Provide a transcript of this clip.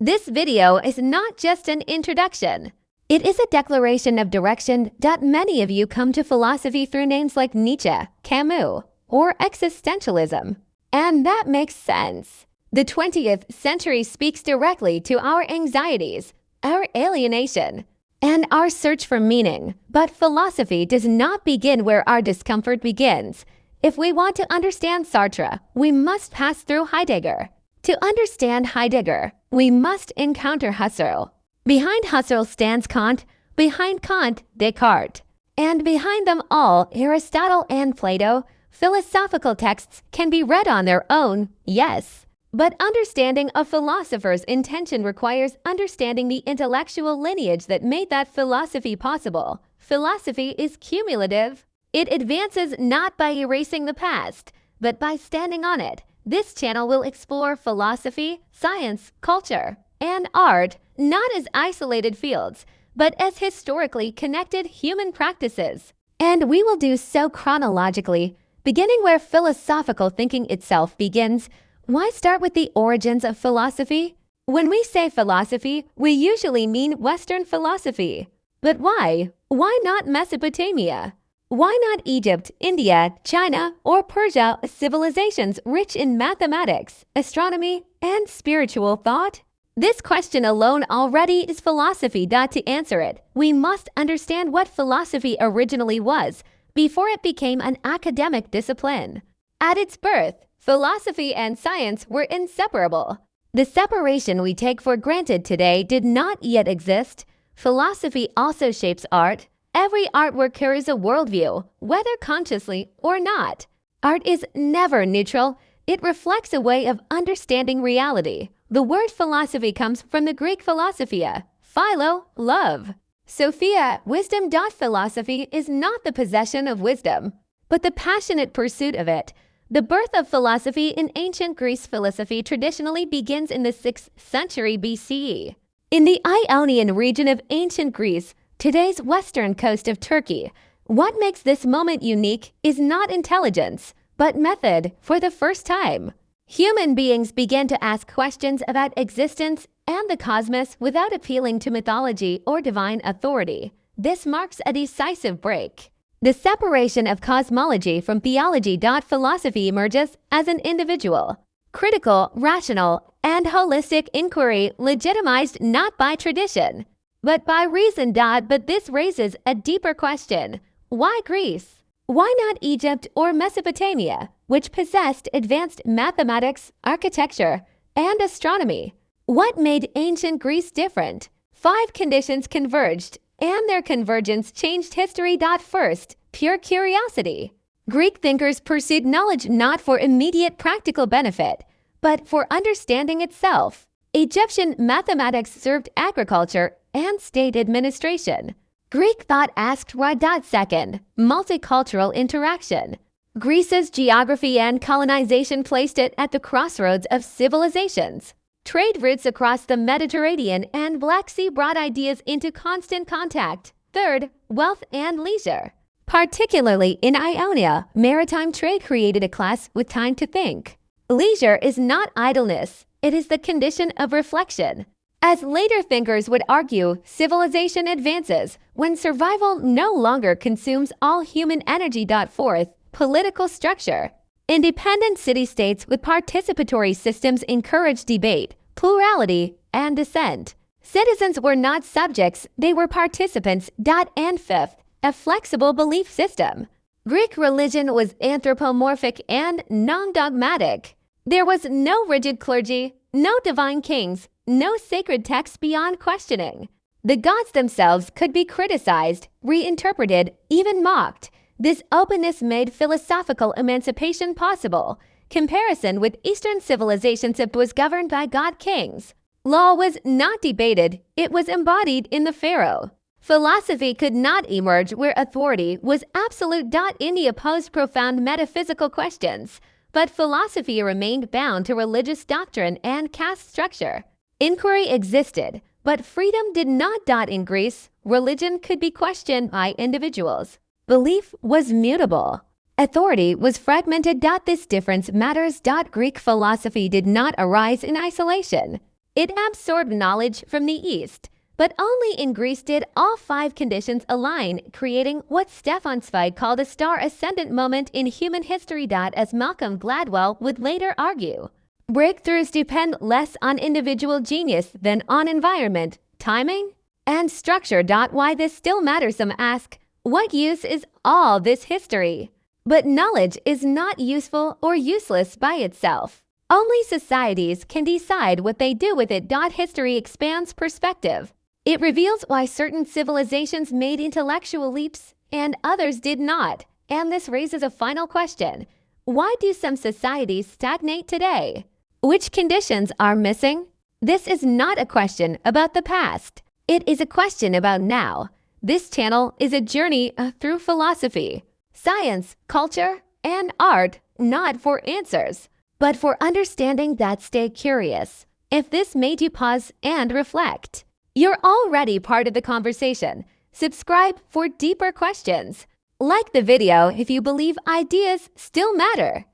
This video is not just an introduction. It is a declaration of direction that many of you come to philosophy through names like Nietzsche, Camus, or existentialism. And that makes sense. The 20th century speaks directly to our anxieties, our alienation, and our search for meaning. But philosophy does not begin where our discomfort begins. If we want to understand Sartre, we must pass through Heidegger. To understand Heidegger, we must encounter Husserl. Behind Husserl stands Kant, behind Kant, Descartes. And behind them all, Aristotle and Plato. Philosophical texts can be read on their own, yes. But understanding a philosopher's intention requires understanding the intellectual lineage that made that philosophy possible. Philosophy is cumulative. It advances not by erasing the past, but by standing on it. This channel will explore philosophy, science, culture, and art not as isolated fields, but as historically connected human practices. And we will do so chronologically, beginning where philosophical thinking itself begins. Why start with the origins of philosophy? When we say philosophy, we usually mean Western philosophy. But why? Why not Mesopotamia? Why not Egypt, India, China, or Persia, civilizations rich in mathematics, astronomy, and spiritual thought? This question alone already is philosophy. To answer it, we must understand what philosophy originally was before it became an academic discipline. At its birth, philosophy and science were inseparable. The separation we take for granted today did not yet exist. Philosophy also shapes art. Every artwork carries a worldview, whether consciously or not. Art is never neutral. It reflects a way of understanding reality. The word philosophy comes from the Greek philosophia, philo, love. Sophia, wisdom. Philosophy is not the possession of wisdom, but the passionate pursuit of it. The birth of philosophy in ancient Greece. Philosophy traditionally begins in the 6th century BCE. In the Ionian region of ancient Greece, today's western coast of Turkey. What makes this moment unique is not intelligence, but method. For the first time, human beings began to ask questions about existence and the cosmos without appealing to mythology or divine authority. This marks a decisive break. The separation of cosmology from theology. Philosophy emerges as an individual, critical, rational, and holistic inquiry legitimized not by tradition, but by reason. But this raises a deeper question. Why Greece? Why not Egypt or Mesopotamia, which possessed advanced mathematics, architecture, and astronomy? What made ancient Greece different? 5 conditions converged, and their convergence changed history. First, pure curiosity. Greek thinkers pursued knowledge not for immediate practical benefit, but for understanding itself. Egyptian mathematics served agriculture and state administration. Greek thought asked why. Second, multicultural interaction. Greece's geography and colonization placed it at the crossroads of civilizations. Trade routes across the Mediterranean and Black Sea brought ideas into constant contact. Third, wealth and leisure. Particularly in Ionia, maritime trade created a class with time to think. Leisure is not idleness. It is the condition of reflection. As later thinkers would argue, civilization advances when survival no longer consumes all human energy. Fourth, political structure. Independent city-states with participatory systems encourage debate, plurality, and dissent. Citizens were not subjects, they were participants. And fifth, a flexible belief system. Greek religion was anthropomorphic and non-dogmatic. There was no rigid clergy, no divine kings, no sacred texts beyond questioning. The gods themselves could be criticized, reinterpreted, even mocked. This openness made philosophical emancipation possible. Comparison with Eastern civilizations, it was governed by god-kings. Law was not debated, it was embodied in the pharaoh. Philosophy could not emerge where authority was absolute. India posed profound metaphysical questions, but philosophy remained bound to religious doctrine and caste structure. Inquiry existed, but freedom did not. In Greece, religion could be questioned by individuals. Belief was mutable. Authority was fragmented. This difference matters. Greek philosophy did not arise in isolation. It absorbed knowledge from the East, but only in Greece did all 5 conditions align, creating what Stefan Zweig called a star ascendant moment in human history. As Malcolm Gladwell would later argue, breakthroughs depend less on individual genius than on environment, timing, and structure. Why this still matters? Some ask, what use is all this history? But knowledge is not useful or useless by itself. Only societies can decide what they do with it. History expands perspective. It reveals why certain civilizations made intellectual leaps and others did not. And this raises a final question. Why do some societies stagnate today? Which conditions are missing? This is not a question about the past. It is a question about now. This channel is a journey through philosophy, science, culture, and art, not for answers, but for understanding. Stay curious. If this made you pause and reflect, you're already part of the conversation. Subscribe for deeper questions. Like the video if you believe ideas still matter.